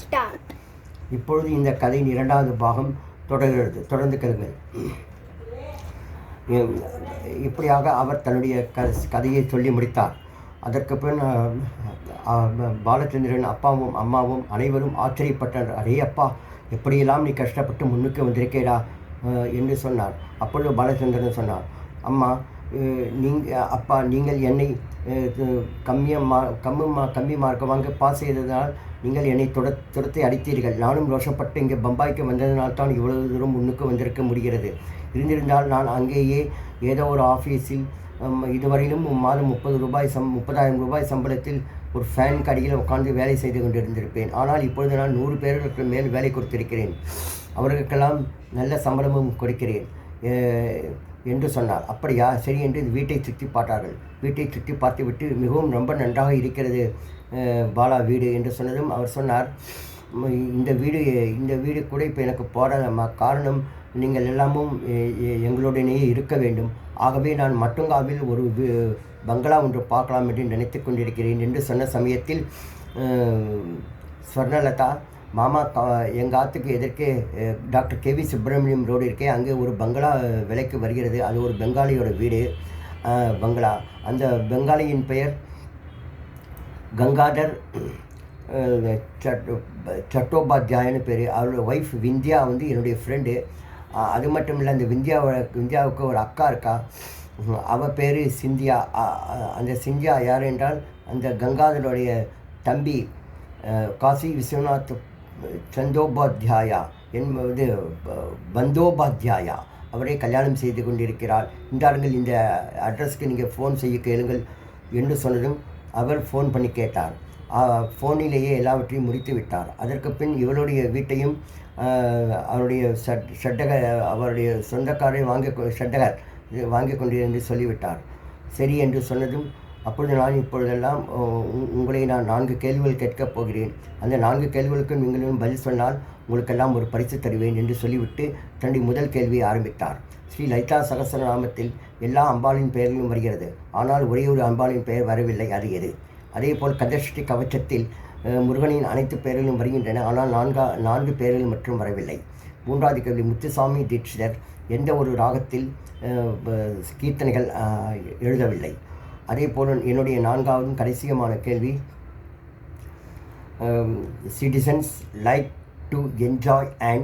Start. இப்பொழுது இந்த கதையின் 2வது பாகம் தொடர்கிறது. தொடர்ந்து கேளுங்கள். இப்படியாக அவர் தன்னுடைய கதையை சொல்லி முடித்தார். அதற்கு பின் பாலச்சந்திரன் அப்பாவும் அம்மாவும் அனைவரும் ஆச்சரியப்பட்டனர். அரே அப்பா, எப்படியெல்லாம் நீ கஷ்டப்பட்டு முன்னுக்கு வந்திருக்கேடா என்று சொன்னார். அப்பொழுது பாலச்சந்திரன் சொன்னார், அம்மா, அப்பா, நீங்கள் என்னை கம்மி மார்க் வாங்க பாஸ் செய்ததால் நீங்கள் என்னை துரத்தை அடித்தீர்கள். நானும் ரோஷப்பட்டு இங்கே பம்பாய்க்கு வந்ததினால் தான் இவ்வளவு தூரம் முன்னுக்கு வந்திருக்க முடிகிறது. இருந்திருந்தால் நான் அங்கேயே ஏதோ ஒரு ஆஃபீஸில் இதுவரையிலும் மாதம் 30,000 ரூபாய் சம்பளத்தில் ஒரு ஃபேன் கடையில் உட்கார்ந்து வேலை செய்து கொண்டிருந்திருப்பேன். ஆனால் இப்பொழுது நான் 100 பேருக்கு மேல் வேலை கொடுத்திருக்கிறேன். அவர்களுக்கெல்லாம் நல்ல சம்பளமும் கொடுக்கிறேன் என்று சொன்னார். அப்படியா, சரி என்று வீட்டை சுற்றி பார்த்தார்கள். வீட்டை சுற்றி பார்த்துவிட்டு மிகவும் ரொம்ப நன்றாக இருக்கிறது பாலா வீடு என்று சொன்னதும் அவர் சொன்னார், இந்த வீடு கூட இப்போ எனக்கு போட காரணம் நீங்கள் எல்லாமும் எங்களுடனேயே இருக்க வேண்டும். ஆகவே நான் மட்டுங்காவில் ஒரு பங்களா ஒன்று பார்க்கலாம் என்று நினைத்து கொண்டிருக்கிறேன் என்று சொன்ன சமயத்தில் ஸ்வர்ணலதா, மாமா, எங்கள் ஆற்றுக்கு எதற்கே டாக்டர் KV சுப்பிரமணியம் ரோடு இருக்கே, அங்கே ஒரு பங்களா விலைக்கு வருகிறது. அது ஒரு பெங்காலியோட வீடு பங்களா. அந்த பெங்காலியின் பெயர் கங்காதர் சட்டோபாத்யாயன்னு பேர். அவரோட ஒய்ஃப் விந்தியா என்னுடைய ஃப்ரெண்டு. அது மட்டும் இல்லை, அந்த விந்தியாவுக்கு ஒரு அக்கா இருக்கா, அவள் பேர் சிந்தியா. அந்த சிந்தியா யார் என்றால் அந்த கங்காதருடைய தம்பி காசி விஸ்வநாத் சந்தோபாத்யாயா என்பது பந்தோபாத்யாயா, அவரை கல்யாணம் செய்து கொண்டிருக்கிறார். இந்தாருங்கள், இந்த அட்ரஸ்க்கு நீங்கள் ஃபோன் செய்ய கேளுங்கள் என்று சொன்னதும் அவர் ஃபோன் பண்ணி கேட்டார். ஃபோனிலேயே எல்லாவற்றையும் முடித்து விட்டார். அதற்கு பின் இவளுடைய வீட்டையும் அவருடைய சொந்தக்காரை வாங்கி கொண்டு என்று சொல்லிவிட்டார். சரி என்று சொன்னதும், அப்பொழுது இப்பொழுதெல்லாம் உங்களை நான் 4 கேள்விகள் கேட்கப் போகிறேன். அந்த 4 கேள்விகளுக்கும் நீங்களும் பதில் சொன்னால் உங்களுக்கெல்லாம் ஒரு பரிசு தருவேன் என்று சொல்லிவிட்டு தன்னுடைய முதல் கேள்வியை ஆரம்பித்தார். ஸ்ரீ லலிதா சகஸ்ரநாமத்தில் எல்லா அம்பாளின் பெயர்களும் வருகிறது. ஆனால் ஒரே ஒரு அம்பாளின் பெயர் வரவில்லை. அது எது? அதேபோல் கந்தஷ்டி கவச்சத்தில் முருகனின் அனைத்து பெயர்களும் வருகின்றன. ஆனால் 4 பெயர்கள் மட்டும் வரவில்லை. 3வது கேள்வி, முத்துசாமி தீட்சிதர் எந்த ஒரு ராகத்தில் கீர்த்தனைகள் எழுதவில்லை. அதே போல் என்னுடைய 4வது கடைசியமான கேள்வி, citizens like to enjoy an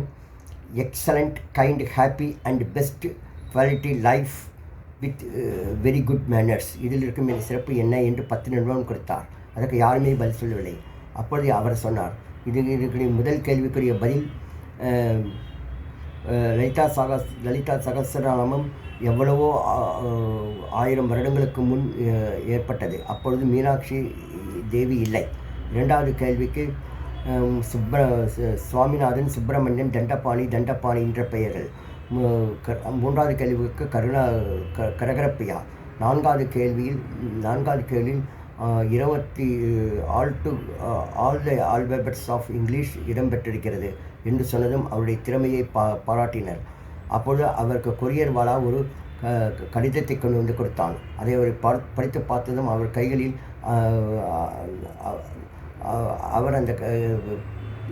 excellent, kind, happy and best quality life with very good manners. இதில் இருக்கும் சிறப்பு என்ன என்று 10 நிமிடம் கொடுத்தார். அதற்கு யாருமே பதில் சொல்லவில்லை. அப்பொழுது அவர் சொன்னார், இதுக்கு முதல் கேள்விக்குரிய பதில் லலிதா சகஸ்ரநாமம் எவ்வளவோ 1000 வருடங்களுக்கு முன் ஏற்பட்டது. அப்பொழுது மீனாட்சி தேவி இல்லை. 2வது கேள்விக்கு சுவாமிநாதன், சுப்பிரமணியன், தண்டபாணி என்ற பெயர்கள். 3வது கேள்விக்கு கரகரப்பியா. 4வது கேள்வியில் 20 all the alphabets of English இடம்பெற்றிருக்கிறது என்று சொன்னதும் அவருடைய திறமையை பாராட்டினர். அப்பொழுது அவருக்கு கொரியர் வாலா ஒரு கடிதத்தை கொண்டு வந்து கொடுத்தான். அதை அவர் படித்து பார்த்ததும் அவர் கைகளில் அவர் அந்த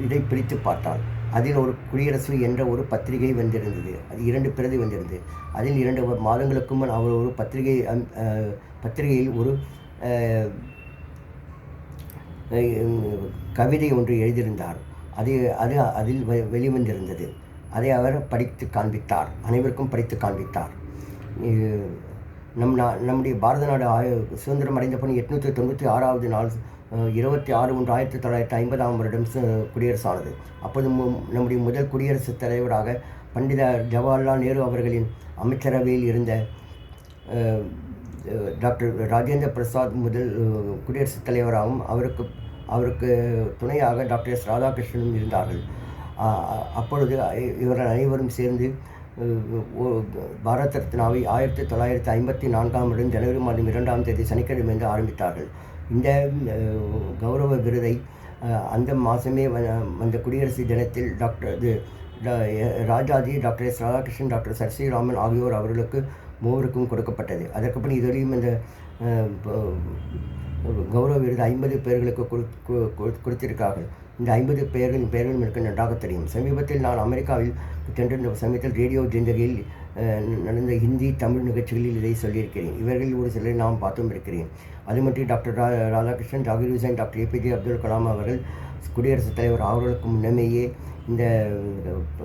இதை பிரித்து பார்த்தார். அதில் ஒரு குடியரசு என்ற ஒரு பத்திரிகை வந்திருந்தது. அது 2 பிரதி வந்திருந்தது. அதில் 2 மாதங்களுக்கு முன் அவர் ஒரு பத்திரிகையில் ஒரு கவிதை ஒன்று எழுதியிருந்தார். அதில் வெளிவந்திருந்தது. அதை அவர் படித்து காண்பித்தார், அனைவருக்கும் படித்து காண்பித்தார். நம்முடைய பாரத நாடு சுதந்திரம் அடைந்த பின் 896வது நாள் 26/1/1950 குடியரசானது. அப்போது நம்முடைய முதல் குடியரசுத் தலைவராக பண்டித ஜவஹர்லால் நேரு அவர்களின் அமைச்சரவையில் இருந்த டாக்டர் ராஜேந்திர பிரசாத் முதல் குடியரசுத் தலைவராகவும் அவருக்கு துணையாக டாக்டர் S. ராதாகிருஷ்ணனும் இருந்தார்கள். அப்பொழுது இவர்கள் அனைவரும் சேர்ந்து பாரத் ரத்னாவை 1954 ஜனவரி மாதம் 2ஆம் தேதி சனிக்கிழமை என்று ஆரம்பித்தார்கள். இந்த கௌரவ விருதை அந்த மாதமே அந்த குடியரசு தினத்தில் Rajaji, doctor S. Radhakrishnan, doctor sir C Raman ஆகியோர் அவர்களுக்கு 3க்கும் கொடுக்கப்பட்டது. அதற்கப்புறம் இதுவரையும் இந்த கௌரவ விருது 50 பேர்களுக்கு கொடுத்திருக்கார்கள். இந்த 50 பெயர்களும் எனக்கு நன்றாக தெரியும். சமீபத்தில் நான் அமெரிக்காவில் சென்றிருந்த சமயத்தில் ரேடியோ ஜிந்தகியில் நடந்த ஹிந்தி தமிழ் நிகழ்ச்சிகளில் இதை சொல்லியிருக்கிறேன். இவர்களில் ஒரு சிலரை நாம் பார்த்தும் இருக்கிறேன். அது மட்டும் doctor Radhakrishnan, Zakir Hussain, doctor APJ Abdul Kalam அவர்கள் குடியரசுத் தலைவர் அவர்களுக்கு முன்னமேயே இந்த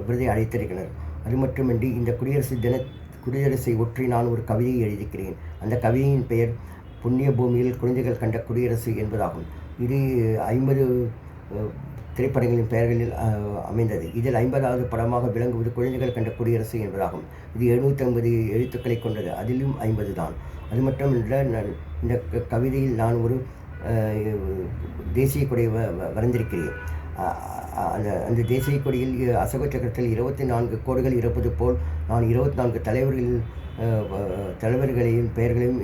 விருதை அளித்திருக்கிறார். அது மட்டுமின்றி இந்த குடியரசை ஒற்றி நான் ஒரு கவிதையை எழுதியிருக்கிறேன். அந்த கவிதையின் பெயர் புண்ணிய பூமியில் குழந்தைகள் கண்ட குடியரசு என்பதாகும். இது 50 திரைப்படங்களின் பெயர்களில் அமைந்தது. இதில் 50வது படமாக விளங்குவது குழந்தைகள் கண்ட குடியரசு என்பதாகும். இது 750 எழுத்துக்களை கொண்டது. அதிலும் 50 தான். அது மட்டுமல்ல, இந்த கவிதையில் நான் ஒரு தேசிய கொடியை வரைந்திருக்கிறேன். அந்த தேசிய கொடியில் அசோக சக்கரத்தில் 24 கோடுகள் இருப்பது போல் நான் 24 தலைவர்களின் பெயர்களையும்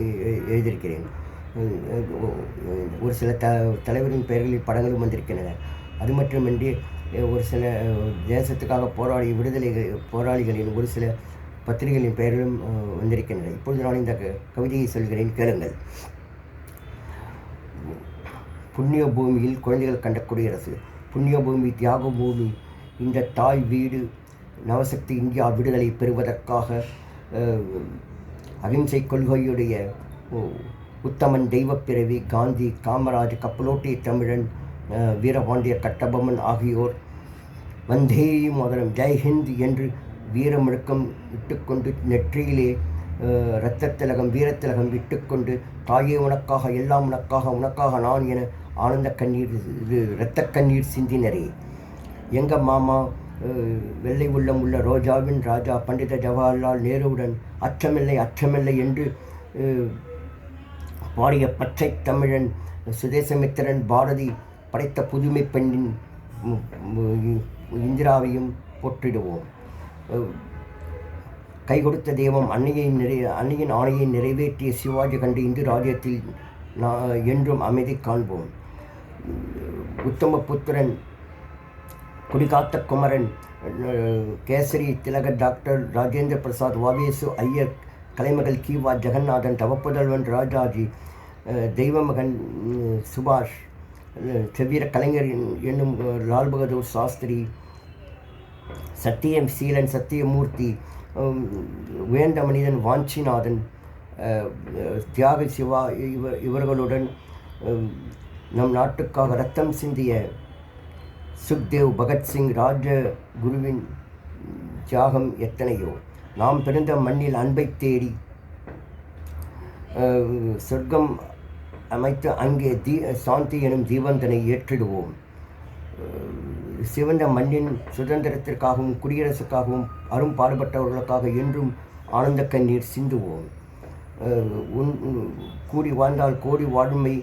எழுதியிருக்கிறேன். ஒரு சில தலைவரின் பெயர்களில் படங்களும் வந்திருக்கின்றன. அது மட்டுமின்றி ஒரு சில தேசத்துக்காக போராளிகளின் ஒரு சில பத்திரிகைகளின் பெயர்களும் வந்திருக்கின்றன. இப்பொழுது நான் இந்த கவிதையை சொல்கிறேன், கேளுங்கள். புண்ணிய பூமியில் குழந்தைகள் கண்ட குடியரசு. புண்ணிய பூமி, தியாக பூமி, இந்த தாய் வீடு, நவசக்தி இந்தியா விடுதலை பெறுவதற்காக அகிம்சை கொள்கையுடைய உத்தமன் தெய்வப்பிறவி காந்தி, காமராஜ், கப்பலோட்டிய தமிழன், வீரபாண்டியர் கட்டபொம்மன் ஆகியோர் வந்தே மாதரம், ஜெய்ஹிந்த் என்று வீரமுழக்கம் விட்டுக்கொண்டு நெற்றியிலே இரத்தத்திலகம் வீரத்திலகம் விட்டுக்கொண்டு தாயே உனக்காக எல்லாம் உனக்காக நான் என ஆனந்த கண்ணீர் இரத்த கண்ணீர் சிந்தினரே. எங்கள் மாமா வெள்ளை உள்ளம் உள்ள ரோஜாவின் ராஜா பண்டித ஜவஹர்லால் நேருவுடன் அச்சமில்லை என்று பாடிய பச்சை தமிழன் சுதேசமித்திரன் பாரதி படைத்த புதுமை பெண்ணின் இந்திராவையும் போற்றிடுவோம். கை கொடுத்த தெய்வம் அன்னையின் ஆணையை நிறைவேற்றிய சிவாஜி கண்டு இந்து ராஜ்யத்தில் என்றும் அமைதி காண்போம். உத்தம புத்திரன், குடிகாத்த குமரன், கேசரி திலகர், டாக்டர் ராஜேந்திர பிரசாத், வாவேசு ஐயர், கலைமகள் கீவா ஜெகநாதன், தவப்புதல்வன் ராஜாஜி, தெய்வமகன் சுபாஷ், செவ்வீர கலைஞர் என்னும் லால் பகதூர் சாஸ்திரி, சத்தியம் சீலன் சத்தியமூர்த்தி, உயர்ந்த மனிதன் வாஞ்சிநாதன், தியாக சிவா இவர்களுடன் நம் நாட்டுக்காக ரத்தம் சிந்திய சுக்தேவ், பகத்சிங், ராஜகுருவின் தியாகம் எத்தனையோ. நாம் பிறந்த மண்ணில் அன்பை தேடி சொர்க்கம் அமைத்து அங்கே சாந்தி எனும் தீபந்தனை ஏற்றிடுவோம். சிவந்த மண்ணின் சுதந்திரத்திற்காகவும் குடியரசுக்காகவும் அரும்பாடுபட்டவர்களுக்காக என்றும் ஆனந்த கண்ணீர் சிந்துவோம். கூடி வாழ்ந்தால் கோடி வாழ்மை,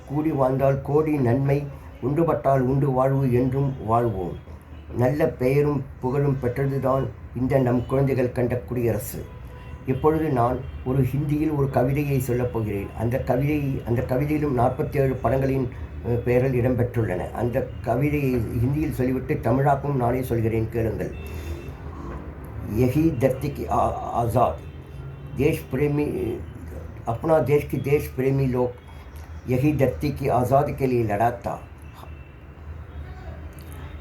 கூடி வாழ்ந்தால் கோடி நன்மை, உண்டுபட்டால் உண்டு வாழ்வு என்றும் வாழ்வோம். நல்ல பெயரும் புகழும் பெற்றதுதான் இந்த நம் குழந்தைகள் கண்ட குடியரசு. இப்பொழுது நான் ஒரு ஹிந்தியில் ஒரு கவிதையை சொல்லப் போகிறேன். அந்த கவிதையிலும் 47 படங்களின் பெயர்கள் இடம்பெற்றுள்ளன. அந்த கவிதையை ஹிந்தியில் சொல்லிவிட்டு தமிழாக்கும் நானே சொல்கிறேன், கேளுங்கள். यही धरती की आज़ाद देश प्रेमी, अपना देश की देश प्रेमी लोग यही धरती की आज़ादी के लिए लड़ा था.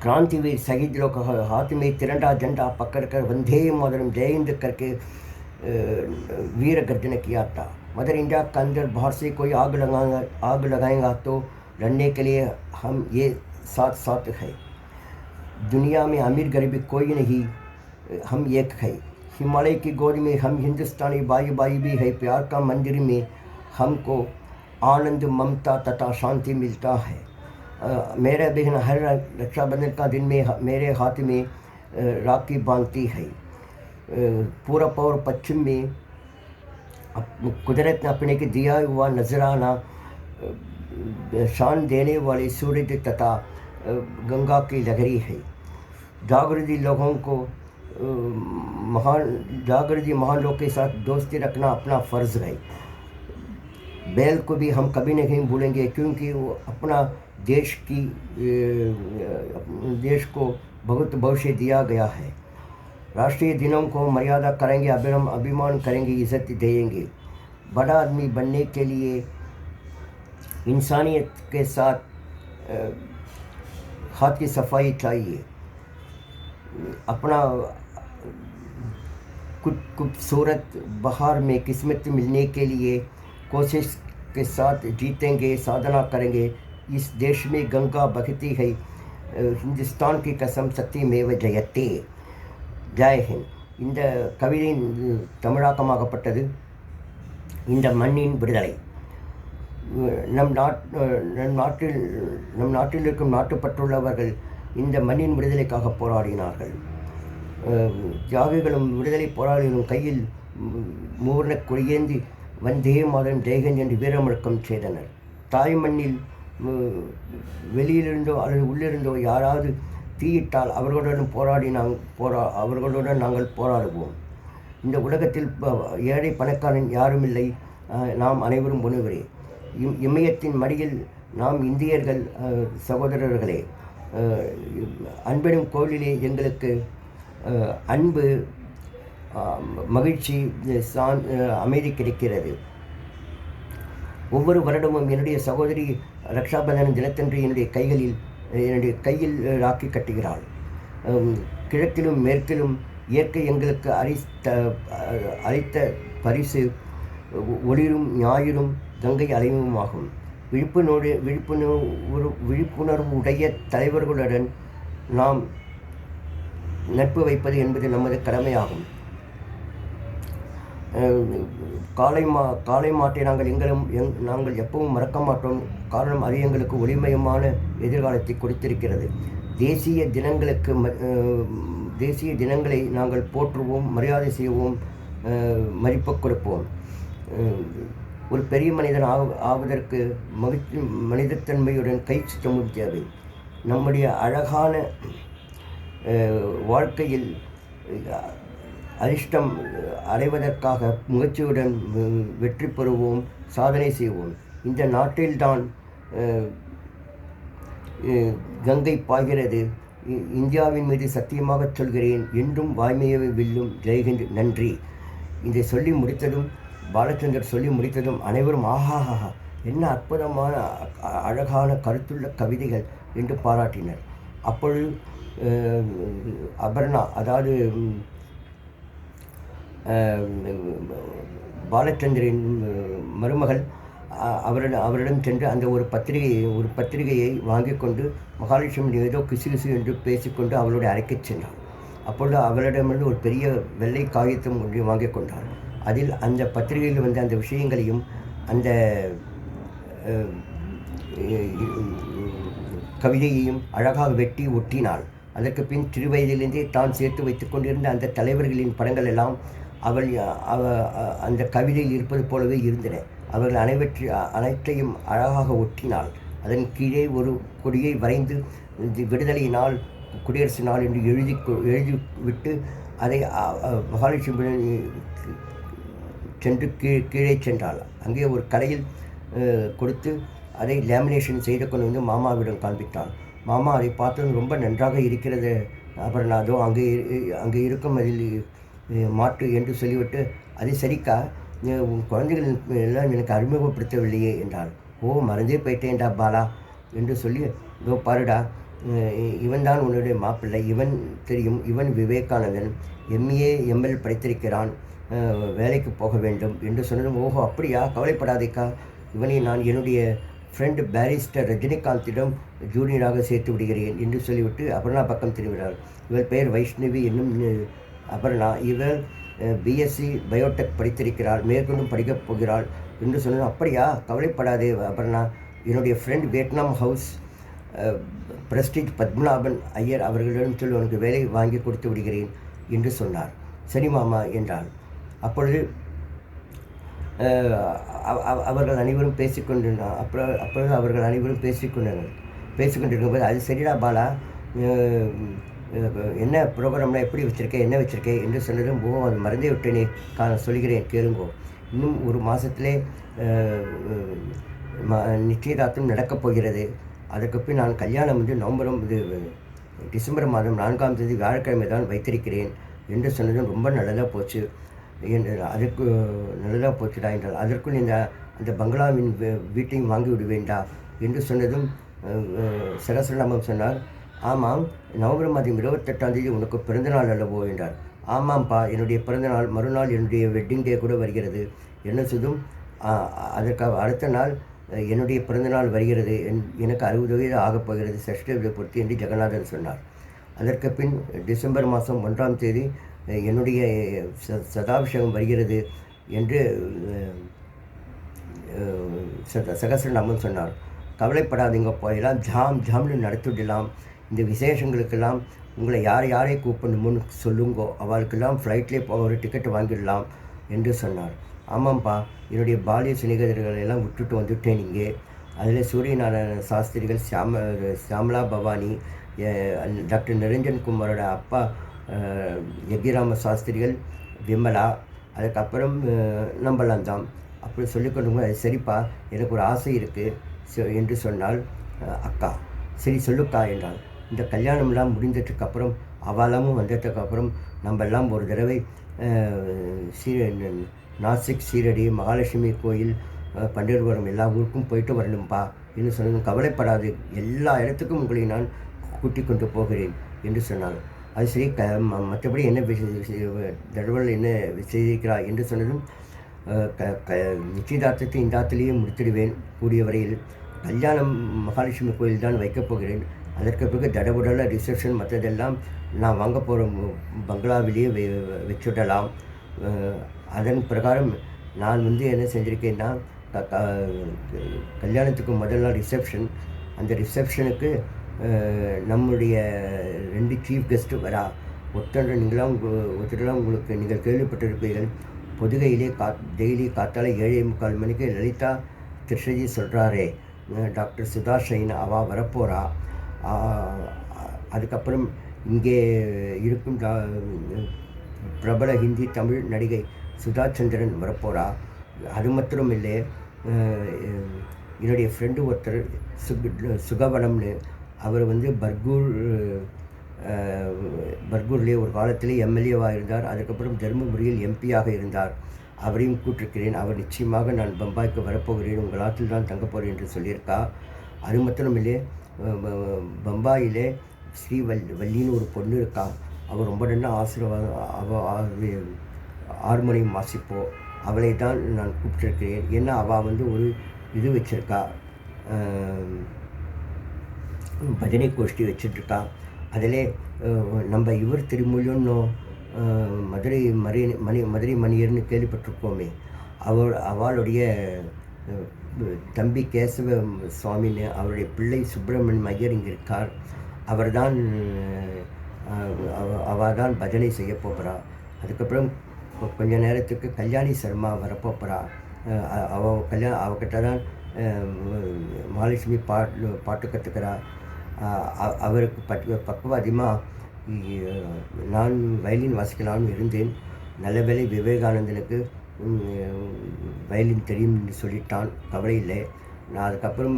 क्रांतिवीर शहीद लोग हाथ में तिरंगा झंडा पकड़कर वंदे मातरम जय हिंद करके वीर गर्जन किया था. मदर इंडिया के अंदर बाहर से कोई आग लगाएगा तो लड़ने के लिए हम ये साथ है. दुनिया में अमीर गरीबी कोई नहीं, हम एक है. हिमालय की गोद में हम हिंदुस्तानी भाई भी है. प्यार का मंदिर में हमको आनंद, ममता तथा शांति मिलता है. मेरा बहन हर रक्षाबंधन का दिन में मेरे हाथ में राखी बांधती है. पूरब और पश्चिम में कुदरत ने अपने के दिया हुआ नजराना शान देने वाले सूरज तथा गंगा की लहरी है. जागृति लोगों को महान लोग के साथ दोस्ती रखना अपना फ़र्ज़ है. बैल को भी हम कभी नहीं भूलेंगे, क्योंकि वो अपना देश को बहुत भविष्य दिया गया है. राष्ट्रीय दिनों को मर्यादा करेंगे, अभिमान करेंगे, इज्जत देंगे. बड़ा आदमी बनने के लिए इंसानियत के साथ हाथ की सफाई चाहिए। अपना कुछ खूबसूरत बहार में किस्मत मिलने के लिए कोशिश के साथ जीतेंगे, साधना करेंगे। इस देश में गंगा बहती है, हिंदुस्तान की कसम सत्यमेव जयते। ஜெயஹிந்த். இந்த கவிதையின் தமிழாக்கமாகப்பட்டது இந்த மண்ணின் விடுதலை. நம் நாட்டில் இருக்கும் நாட்டுப்பற்றுள்ளவர்கள் இந்த மண்ணின் விடுதலைக்காக போராடினார்கள். தியாகிகளும் விடுதலை போராளிகளும் கையில் மூர்ண கொடியேந்தி வந்தே மாதம் ஜெயஹிந்த் என்று வீரமுழக்கம் செய்தனர். தாய் மண்ணில் வெளியிலிருந்தோ அல்லது உள்ளிருந்தோ யாராவது தீயிட்டால் அவர்களுடன் நாங்கள் போராடுவோம். இந்த உலகத்தில் ஏழை பணக்காரன் யாரும் இல்லை, நாம் அனைவரும் ஒருவரே. இமயத்தின் மடியில் நாம் இந்தியர்கள் சகோதரர்களே. அன்பெனும் கோவிலிலே எங்களுக்கு அன்பு, மகிழ்ச்சி, அமைதி கிடைக்கிறது. ஒவ்வொரு வருடமும் என்னுடைய சகோதரி ரக்ஷாபந்தன் தினத்தன்று என்னுடைய கையில் ராக்கி கட்டுகிறாள். கிழக்கிலும் மேற்கிலும் இயற்கை எங்களுக்கு அளித்த பரிசு ஒளிரும் ஞாயிறும் கங்கை அலைவுமாகும். விழிப்புணர்வுடைய தலைவர்களுடன் நாம் நட்பு வைப்பது என்பது நமது கடமையாகும். காளை மாட்டை நாங்கள் எப்பவும் மறக்க மாட்டோம். காரணம், அது எங்களுக்கு ஒளிமயமான எதிர்காலத்தை கொடுத்திருக்கிறது. தேசிய தினங்களை நாங்கள் போற்றுவோம், மரியாதை செய்வோம், மதிப்பு கொடுப்போம். ஒரு பெரிய மனிதன் ஆவதற்கு மனிதத்தன்மையுடன் கை சுத்தமும் தேவை. நம்முடைய அழகான வாழ்க்கையில் அதிர்ஷ்டம் அடைவதற்காக முயற்சியுடன் வெற்றி பெறுவோம், சாதனை செய்வோம். இந்த நாட்டில்தான் கங்கை பாய்கிறது. இந்தியாவின் மீது சத்தியமாக சொல்கிறேன், என்றும் வாய்மையை வெல்லும். ஜெய்ஹிந்த், நன்றி. இதை சொல்லி முடித்ததும், பாலச்சந்தர் சொல்லி முடித்ததும் அனைவரும் ஆஹாஹா, என்ன அற்புதமான அழகான கருத்துள்ள கவிதைகள் என்று பாராட்டினர். அப்பொழுது அபர்ணா, அதாவது பாலச்சந்தரின் மருமகள், அவரிடம் சென்று அந்த ஒரு பத்திரிகையை வாங்கி கொண்டு மகாலட்சுமி ஏதோ கிசு என்று பேசிக்கொண்டு அவளுடைய அறைக்கு சென்றாள். அப்பொழுது அவளிடமிருந்து ஒரு பெரிய வெள்ளை காகிதம் ஒன்றை வாங்கி கொண்டாள். அதில் அந்த பத்திரிகையில் வந்த அந்த விஷயங்களையும் அந்த கவிதையையும் அழகாக வெட்டி ஒட்டினாள். அதற்கு பின் சிறுவயதிலிருந்தே தான் சேர்த்து வைத்து கொண்டிருந்த அந்த தலைவர்களின் படங்கள் எல்லாம் அந்த கவிதையில் இருப்பது போலவே இருந்தன. அவர்கள் அனைத்தையும் அழகாக ஒட்டினாள். அதன் கீழே ஒரு கொடியை வரைந்து விடுதலை நாள், குடியரசு நாள் என்று எழுதிவிட்டு அதை மகாலட்சுமி சென்று கீழே சென்றாள். அங்கே ஒரு கடையில் கொடுத்து அதை லேமினேஷன் செய்து கொண்டு வந்து மாமாவிடம் காண்பித்தாள். மாமா அதை பார்த்தது ரொம்ப நன்றாக இருக்கிறது, அப்புறம் அதோ அங்கே இருக்கும் அதில் மாற்று என்று சொல்லிவிட்டு, அது சரிக்கா, உன் குழந்தைகள் எல்லாம் எனக்கு அறிமுகப்படுத்தவில்லையே என்றாள். ஓ, மறந்தே போயிட்டேன்டா பாலா என்று சொல்லி, இதோ பாருடா, இவன் தான் உன்னுடைய மாப்பிள்ளை, இவன் தெரியும், இவன் விவேகானந்தன், எம்ஏ எம்எல் படித்திருக்கிறான், வேலைக்கு போக வேண்டும் என்று சொன்னதும், ஓஹோ அப்படியா, கவலைப்படாதேக்கா, இவனை நான் என்னுடைய ஃப்ரெண்டு பேரிஸ்டர் ரஜினிகாந்திடம் ஜூனியராக சேர்த்து விடுகிறேன் என்று சொல்லிவிட்டு அபர்ணா பக்கம் திரும்பினாள். இவர் பெயர் வைஷ்ணவி என்னும் அபர்ணா. இவர் பிஎஸ்சி பயோடெக் படித்திருக்கிறாள், மேற்கொண்டும் படிக்கப் போகிறாள் என்று சொன்னது. அப்படியா, கவலைப்படாதே அபர்ணா, என்னுடைய friend Vietnam house prestige Padmanabhan Iyer அவர்களிடம் சொல்லி உனக்கு வேலை வாங்கி கொடுத்து விடுகிறேன் என்று சொன்னார். சரி மாமா என்றாள். அப்பொழுது அவர்கள் அனைவரும் பேசிக்கொண்டிருந்தார். அப்பொழுது அவர்கள் அனைவரும் பேசிக்கொண்டிருக்கும்போது, அது சரிடா பாலா, என்ன ப்ரோக்ராம்லாம் எப்படி வச்சுருக்கேன், என்ன வச்சுருக்கேன் என்று சொன்னதும், ஓ அது மறந்தே விட்டேனே, சொல்கிறேன் கேளுங்கோ. இன்னும் ஒரு மாதத்திலே நிச்சயதார்த்தம் நடக்கப் போகிறது. அதற்கு பின் நான் கல்யாணம் டிசம்பர் மாதம் 4ஆம் தேதி வியாழக்கிழமை தான் வைத்திருக்கிறேன் என்று சொன்னதும், ரொம்ப நல்லதாக போச்சு என்று, அதற்கு நல்லதாக போச்சுடா என்றால், அதற்குள் அந்த பங்களாவின் வீட்டையும் வாங்கி விடுவேண்டா என்று சொன்னதும் சகசரநாமம் சொன்னார். ஆமாம், நவம்பர் மாதம் 28ஆம் தேதி உனக்கு பிறந்தநாள் அல்லவோ என்றார். ஆமாம்ப்பா, என்னுடைய பிறந்தநாள் மறுநாள் என்னுடைய வெட்டிங் டே கூட வருகிறது. என்ன சுதும், அதற்கு அடுத்த நாள் என்னுடைய பிறந்தநாள் வருகிறது. எனக்கு 60 வயது ஆகப் போகிறது. சஷ்டி பூர்த்தி என்று ஜெகநாதன் சொன்னார். அதற்கு பின் டிசம்பர் மாதம் 1ஆம் தேதி என்னுடைய சதாபிஷேகம் வருகிறது என்று சகசிரநாமம் சொன்னார். கவலைப்படாதீங்கப்பா, எல்லாம் ஜாம் ஜாம்னு நடத்திவிடலாம். இந்த விசேஷங்களுக்கெல்லாம் உங்களை யாரை கூப்பிடணும்னு சொல்லுங்கோ, அவளுக்கெல்லாம் ஃப்ளைட்லேயே போக ஒரு டிக்கெட் வாங்கிடலாம் என்று சொன்னார். ஆமாம்ப்பா, என்னுடைய பாலிய சிநேகிதர்களை எல்லாம் விட்டுட்டு வந்துட்டேன் இங்கே. அதில் சூரியநாராயண சாஸ்திரிகள், சியாமலா பவானி, டாக்டர் நிரஞ்சன் குமாரோட அப்பா யகிராம சாஸ்திரிகள், விமலா, அதுக்கப்புறம் நம்மளாம் தான் அப்படி சொல்லிக்கொண்டு, அது சரிப்பா, எனக்கு ஒரு ஆசை இருக்குது என்று சொன்னால், அக்கா சரி சொல்லுக்கா என்றாள். இந்த கல்யாணம்லாம் முடிந்ததுக்கப்புறம் அவலாமும் வந்ததுக்கப்புறம் நம்ம எல்லாம் ஒரு தடவை நாசிக், சீரடி, மகாலட்சுமி கோயில், பண்டீர்புரம் எல்லா ஊருக்கும் போயிட்டு வரணும்ப்பா என்று சொன்னது. கவலைப்படாது, எல்லா இடத்துக்கும் உங்களை நான் கூட்டிக் கொண்டு போகிறேன் என்று சொன்னாள். அது சரி, மற்றபடி என்ன தடவை என்ன செய்திருக்கிறார் என்று சொன்னதும், நிச்சயதார்த்தத்தை இந்த ஆத்திலேயே முடித்திடுவேன். கூடிய வரையில் கல்யாணம் மகாலட்சுமி கோயில் தான் வைக்கப் போகிறேன். அதற்கு பிறகு தடபுடல ரிசப்ஷன் மற்றதெல்லாம் நான் வாங்க போகிற பங்களாவிலேயே வச்சுடலாம். அதன் பிரகாரம் நான் என்ன செஞ்சுருக்கேன்னா, கல்யாணத்துக்கு முதல் நாள் ரிசப்ஷன். அந்த ரிசப்ஷனுக்கு நம்முடைய 2 சீஃப் கெஸ்ட்டு வரா. ஒருத்தரெல்லாம் உங்களுக்கு நீங்கள் கேள்விப்பட்டிருப்பீர்கள். பொதுகையிலே டெய்லி காத்தால 7:45 மணிக்கு லலிதா திருஷஜி சொல்கிறாரே, டாக்டர் சுதா ஷைன் அவள் வரப்போகிறா. அதுக்கப்புறம் இங்கே இருக்கும் பிரபல ஹிந்தி தமிழ் நடிகை சுதா சந்திரன் வரப்போகிறா. அது மாத்திரம் இல்லை, என்னுடைய ஃப்ரெண்டு ஒருத்தர் சுகவனம்னு, அவர் பர்கூர்லேயே ஒரு காலத்திலே எம்எல்ஏவாக இருந்தார். அதுக்கப்புறம் தருமபுரியில் எம்பியாக இருந்தார். அவரையும் கூட்டிருக்கிறேன். அவர் நிச்சயமாக நான் பம்பாய்க்கு வரப்போகிறேன், உங்கள் ஆற்றில் தான் தங்க போகிறேன் என்று சொல்லியிருக்கா. அது மாத்திரமில்லை, பம்பாயிலே வள்ளின்னு ஒரு பொண்ணு இருக்கா. அவள் ரொம்ப நல்ல அவள் ஹார்மோனியம் வாசிப்போ. அவளை தான் நான் கூப்பிட்டுருக்கிறேன். ஏன்னா அவள் ஒரு இது வச்சுருக்கா, பஜனை கோஷ்டி வச்சுட்ருக்கா. அதில் நம்ம இவர் திருமொழின்னு மதுரை மணியர்னு கேள்விப்பட்டிருக்கோமே, அவளுடைய தம்பி கேசவ சுவாமின்னு அவருடைய பிள்ளை சுப்பிரமணியம் ஐயர் இங்கே இருக்கார். அவள் தான் பஜனை செய்ய போகிறா. அதுக்கப்புறம் கொஞ்ச நேரத்துக்கு கல்யாணி சர்மா வரப்போகிறா. அவகிட்ட தான் மகாலட்சுமி பாட்டு கற்றுக்கிறா. அவருக்கு பக்குவாதியமாக நான் வயலின் வாசிக்கலாம்னு இருந்தேன். நல்ல வேளை விவேகானந்தனுக்கு வயலின் தெரியும்னு சொல்லிட்டான். கவலை இல்லை. நான் அதுக்கப்புறம்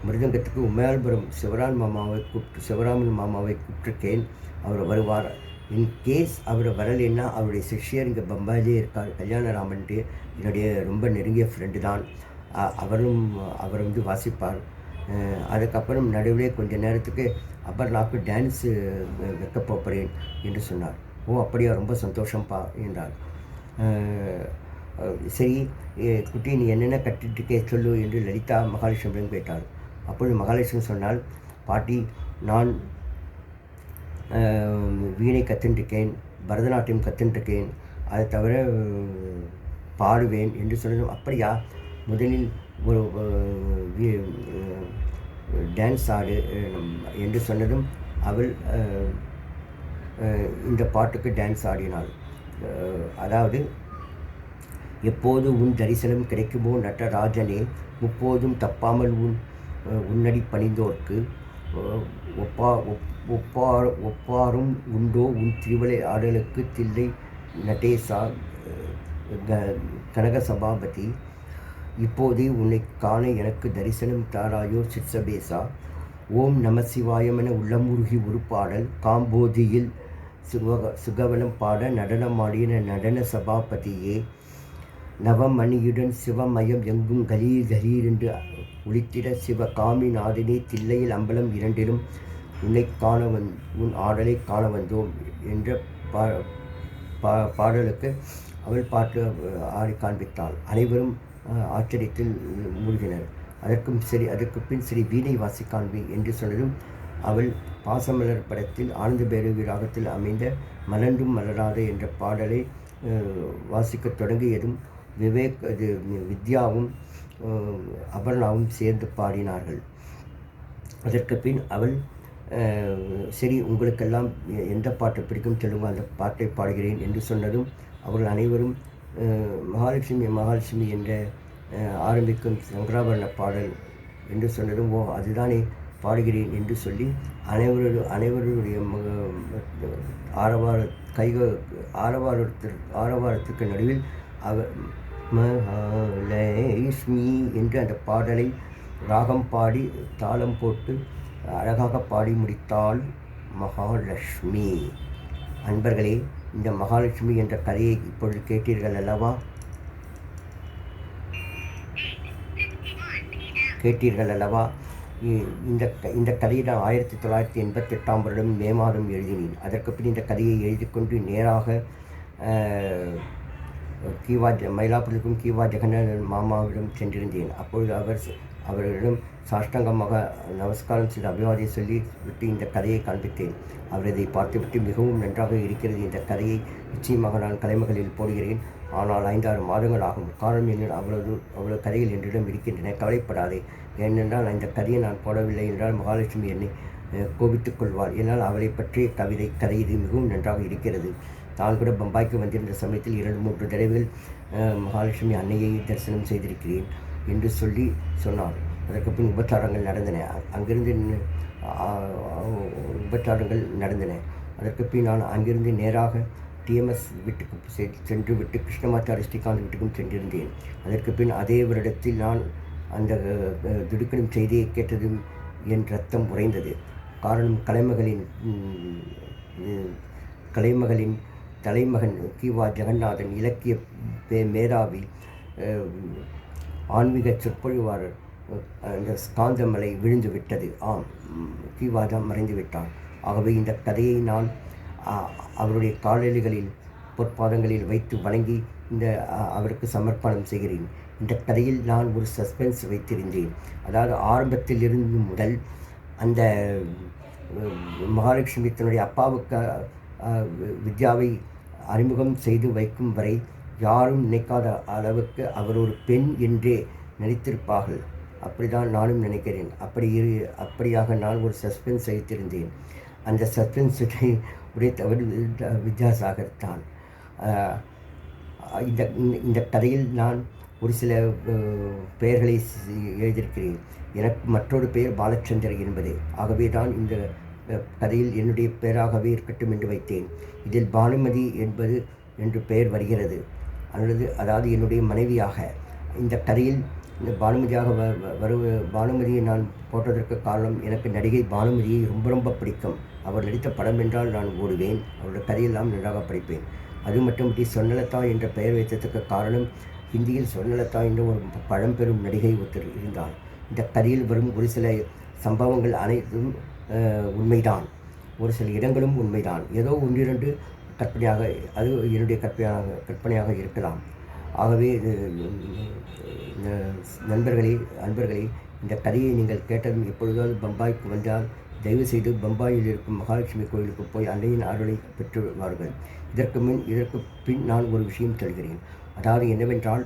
மிருதங்கத்துக்கு உமையாள்புரம் சிவராமன் மாமாவை கூப்பிட்டுருக்கேன். அவர் வருவார். இன்கேஸ் அவர் வரலைன்னா அவருடைய சிஷ்யர் இங்கே பம்பாயிலே இருக்கார், கல்யாணராமன்ட்டு, என்னுடைய ரொம்ப நெருங்கிய ஃப்ரெண்டு தான். அவர் வாசிப்பார். அதுக்கப்புறம் நடுவிலே கொஞ்ச நேரத்துக்கு அபர்ணாக்கு டான்ஸு வைக்க போகிறேன் என்று சொன்னார். ஓ அப்படியா, ரொம்ப சந்தோஷம்ப்பா என்றார். சரி குட்டி, நீ என்னென்ன கட்டிட்டுக்கே சொல்லு என்று லலிதா மகாலட்சுமியிடம் கேட்டாள். அப்பொழுது மகாலட்சுமி சொன்னால், பாட்டி, நான் வீணை கற்றுட்டுருக்கேன், பரதநாட்டியம் கற்றுட்டுருக்கேன், அதை தவிர பாடுவேன் என்று சொன்னதும், அப்படியா, முதலில் ஒரு டான்ஸ் ஆடு என்று சொன்னதும் அவள் இந்த பாட்டுக்கு டான்ஸ் ஆடினாள். அதாவது, எப்போது உன் தரிசனம் கிடைக்குமோ நடராஜனே, முப்போதும் தப்பாமல் உன்னடி பணிந்தோர்க்கு ஒப்பாரும் உண்டோ உன் திருவிளை ஆடலுக்கு தில்லை நடேசா கனக சபாபதி, இப்போதே உன்னை காண எனக்கு தரிசனம் தாராயோ சிற்சபேசா. ஓம் நம சிவாயமென உள்ளமுருகி ஒரு பாடல் காம்போதியில் சுகவனம் பாட நடனமாடின நடன சபாபதியே, நவமணியுடன் சிவமயம் எங்கும் கலீர் கலீர் என்று ஒளித்திட சிவகாமிநாதனே, தில்லையில் அம்பலம் இரண்டிலும் உன் ஆடலை காண வந்தோம் என்ற பாடலுக்கு அவள் பாட்டு ஆடி காண்பித்தாள். அனைவரும் ஆச்சரியத்தில் மூழ்கினர். அதற்கு பின் சரி வீணை வாசி காண்பி என்று சொன்னதும் அவள் பாசமலர் படத்தில் ஆனந்த பைரவி ராகத்தில் அமைந்த மலர்ந்தும் மலராத என்ற பாடலை வாசிக்கத் தொடங்கியதும் வித்யாவும் அபர்ணாவும் சேர்ந்து பாடினார்கள். அதற்கு பின் அவள் சரி உங்களுக்கெல்லாம் எந்த பாட்டு பிடிக்கும் சொல்லுங்க, அந்த பாட்டை பாடுகிறேன் என்று சொன்னதும் அவர்கள் அனைவரும் மகாலட்சுமி என்ற ஆரம்பிக்கும் சங்கராபரண பாடல் என்று சொன்னதும் அதுதானே பாடுகிறேன் என்று சொல்லி அனைவருடைய ஆரவாரத்துக்கு நடுவில் அவர் மகாலட்சுமி என்று அந்த பாடலை ராகம் பாடி தாளம் போட்டு அழகாக பாடி முடித்தாள் மகாலட்சுமி. அன்பர்களே, இந்த மகாலட்சுமி என்ற கதையை இப்பொழுது கேட்டீர்கள் அல்லவா? இந்த கதையை நான் 1988ஆம் வருடம் மே மாதம் எழுதினேன். அதற்கு பின் இந்த கதையை எழுதி கொண்டு நேராக மயிலாப்பூருக்கும் கீவா ஜெகநாதன் மாமாவிடம் சென்றிருந்தேன். அப்பொழுது அவர்களிடம் சாஷ்டாங்கமாக நமஸ்காரம் செய்து அபிவாதியை சொல்லி விட்டு இந்த கதையை காண்பித்தேன். அவர் இதை பார்த்துவிட்டு மிகவும் நன்றாக இருக்கிறது, இந்த கதையை நிச்சயமாக நான் கலைமகளில் போடுகிறேன், ஆனால் 5-6 மாதங்கள் ஆகும். காரணம் என்ன, அவ்வளவு கதைகள் என்னிடம் இருக்கின்றன, கவலைப்படாதே. ஏனென்றால் இந்த கதையை நான் போடவில்லை என்றால் மகாலட்சுமி என்னை கோபித்துக் கொள்வாள். என்னால் அவளை பற்றிய கதை இது மிகவும் நன்றாக இருக்கிறது. நான் கூட பம்பாய்க்கு வந்திருந்த சமயத்தில் 2-3 தடவைகள் மகாலட்சுமி அன்னையை தரிசனம் செய்திருக்கிறேன் என்று சொன்னார். அதற்கு பின் உபச்சாரங்கள் நடந்தன. அங்கிருந்து உபச்சாரங்கள் நடந்தன. அதற்கு பின் நான் அங்கிருந்து நேராக டிஎம்எஸ் வீட்டுக்கு சென்று விட்டு கிருஷ்ணமாச்சாரி ஸ்ரீகாந்த் வீட்டுக்கும் சென்றிருந்தேன். அதற்கு பின் அதே வருடத்தில் நான் அந்த திடுக்கிடும் செய்தியை கேட்டதும் என் ரத்தம் உறைந்தது. காரணம் கலைமகளின் தலைமகன் கீவா ஜெகநாதன் இலக்கிய மேதாவி ஆன்மீக சொற்பொழிவாளர் அந்த ஸ்காந்தமலை விழுந்து விட்டது. கீவாஜா மறைந்து விட்டார். ஆகவே இந்த கதையை நான் அவருடைய காலடிகளில் பொற்பாதங்களில் வைத்து வணங்கி அவருக்கு சமர்ப்பணம் செய்கிறேன். இந்த கதையில் நான் ஒரு சஸ்பென்ஸ் வைத்திருந்தேன். அதாவது ஆரம்பத்திலிருந்து முதல் அந்த மகாலட்சுமி தன்னுடைய அப்பாவுக்கு வித்யாவை அறிமுகம் செய்து வைக்கும் வரை யாரும் நினைக்காத அளவுக்கு அவர் ஒரு பெண் என்றே நினைத்திருப்பார்கள். அப்படிதான் நானும் நினைக்கிறேன். அப்படியாக நான் ஒரு சஸ்பென்ஸ் வைத்திருந்தேன். அந்த சஸ்பென்ஸை உடைத்தவர் வித்யாசாகர் தான். இந்த கதையில் நான் ஒரு சில பெயர்களை எழுதியிருக்கிறேன். எனக்கு மற்றொரு பெயர் பாலச்சந்தர் என்பது. ஆகவே தான் இந்த கதையில் என்னுடைய பெயராகவே இருக்கட்டும் என்று வைத்தேன். இதில் பானுமதி என்று பெயர் வருகிறது. அதாவது என்னுடைய மனைவியாக இந்த கதையில் இந்த பானுமதியை நான் போட்டதற்கு காரணம், எனக்கு நடிகை பானுமதியை ரொம்ப ரொம்ப பிடிக்கும். அவர் நடித்த படம் என்றால் நான் ஓடுவேன். அவருடைய கதையெல்லாம் நன்றாக படிப்பேன். அது மட்டுமின்றி சொர்ணலதா என்ற பெயர் வைத்ததற்கு காரணம், ஹிந்தியில் சொர்ணலதா என்ற ஒரு பழம்பெரும் நடிகை ஒருத்தர் இருந்தால். இந்த கதையில் வரும் ஒரு சில சம்பவங்கள் அனைத்தும் உண்மைதான், ஒரு சில இடங்களும் உண்மைதான். ஏதோ 1-2 கற்பனையாக, அது என்னுடைய கற்பனையாக இருக்கலாம். ஆகவே அன்பர்களே, இந்த கதையை நீங்கள் கேட்டதும் எப்பொழுதாவது பம்பாய்க்கு வந்தால் தயவுசெய்து பம்பாயில் இருக்கும் மகாலட்சுமி கோயிலுக்கு போய் அன்னையின் அருளை பெற்றுவார்கள். இதற்கு பின் நான் ஒரு விஷயம் சொல்கிறேன். அதாவது என்னவென்றால்,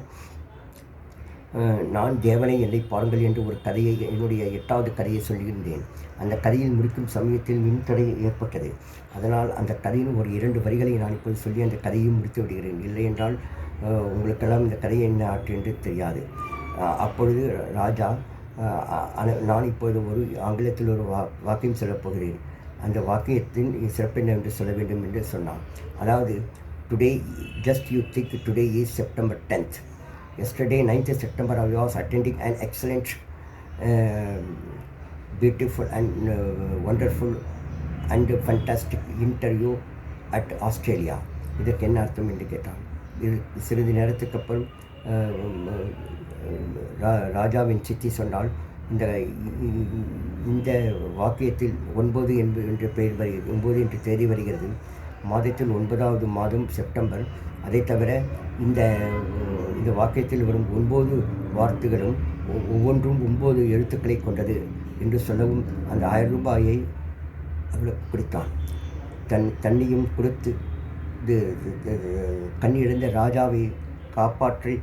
நான் தேவனை என்னை பாருங்கள் என்று ஒரு கதையை, என்னுடைய 8வது கதையை சொல்லியிருந்தேன். அந்த கதையில் முடிக்கும் சமயத்தில் மின்தடை ஏற்பட்டது. அதனால் அந்த கதையின் ஒரு 2 வரிகளை நான் இப்போது சொல்லி அந்த கதையும் முடித்து விடுகிறேன். இல்லை என்றால் உங்களுக்கெல்லாம் இந்த கதையை என்ன ஆற்று என்று தெரியாது. அப்பொழுது ராஜா, நான் இப்போது ஒரு ஆங்கிலத்தில் ஒரு வாக்கியம் சொல்லப் போகிறேன். அந்த வாக்கியத்தின் சிறப்பு என்னவென்று சொல்ல வேண்டும் என்று சொன்னான். அதாவது, today just you think today is September 10th. Yesterday 9th September I was attending an excellent, beautiful and wonderful and fantastic interview at Australia. இதற்கு என்ன அர்த்தம் என்று கேட்டான். சிறிது நேரத்துக்கு அப்புறம் ராஜாவின் சித்தி சொன்னால், இந்த இந்த வாக்கியத்தில் 9 என்ற பெயர் வருகிறது, 9 என்று தேதி வருகிறது. மாதத்தில் 9வது மாதம் செப்டம்பர். அதை தவிர இந்த இந்த வாக்கியத்தில் வரும் 9 வார்த்தைகளும் ஒவ்வொன்றும் 9 எழுத்துக்களை கொண்டது என்று சொல்லவும் அந்த 1000 ரூபாயை அவளுக்கு கொடுத்தான். தன்னையும் கொடுத்து கண்ணிழந்த ராஜாவை காப்பாற்றி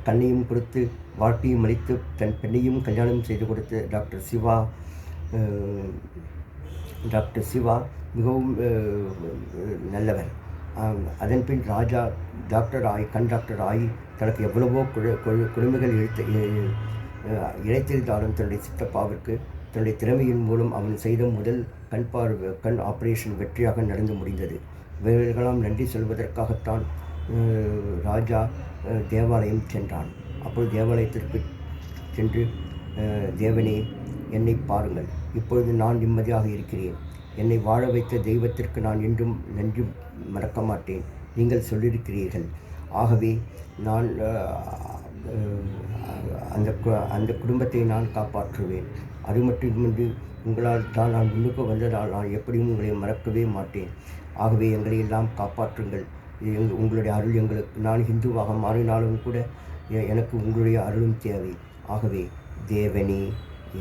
கண்ணையும் கொடுத்து வாழ்க்கையும் அளித்து தன் பெண்ணையும் கல்யாணம் செய்து கொடுத்த டாக்டர் சிவா மிகவும் நல்லவர். அதன்பின் ராஜா கண் டாக்டர் ஆகி தனக்கு எவ்வளவோ குடும்பங்கள் இழைத்திருந்தாலும் தன்னுடைய சித்தப்பாவிற்கு தன்னுடைய திறமையின் மூலம் அவன் செய்த முதல் கண் ஆபரேஷன் வெற்றியாக நடந்து முடிந்தது. இவர்களெல்லாம் நன்றி சொல்வதற்காகத்தான் ராஜா தேவாலயம் சென்றான். அப்பொழுது தேவாலயத்திற்கு சென்று, தேவனே, என்னை பாருங்கள், இப்பொழுது நான் நிம்மதியாக இருக்கிறேன். என்னை வாழ வைத்த தெய்வத்திற்கு நான் என்றும் நன்றி மறக்க மாட்டேன். நீங்கள் சொல்லியிருக்கிறீர்கள். ஆகவே நான் அந்த குடும்பத்தை நான் காப்பாற்றுவேன். அது மட்டுமின்றி உங்களால் தான் நான் முன்னுக்கு வந்ததால் நான் எப்படியும் உங்களை மறக்கவே மாட்டேன். ஆகவே எங்களை எல்லாம் காப்பாற்றுங்கள். உங்களுடைய அருள் எங்களுக்கு, நான் ஹிந்துவாக மாறினாலும் கூட எனக்கு உங்களுடைய அருளும் தேவை. ஆகவே தேவனே,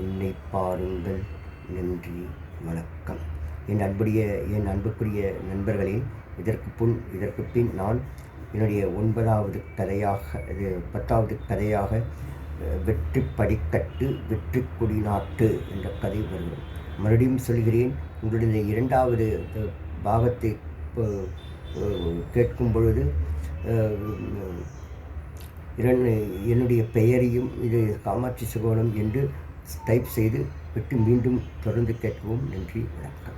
என்னை பாருங்கள். நன்றி, வணக்கம். என் அன்புக்குரிய நண்பர்களே, இதற்கு பின் நான் என்னுடைய 9வது கதையாக 10வது கதையாக வெற்றி படிக்கட்டு வெற்றி கொடி நாட்டு என்ற கதை வருகிறது. மறுபடியும் சொல்கிறேன், உங்களுடைய 2வது பாகத்தை கேட்கும் பொழுது என்னுடைய பெயரையும் இது காமாட்சி சுகவனம் என்று டைப் செய்து விட்டு மீண்டும் தொடர்ந்து கேட்கவும். நன்றி, வணக்கம்.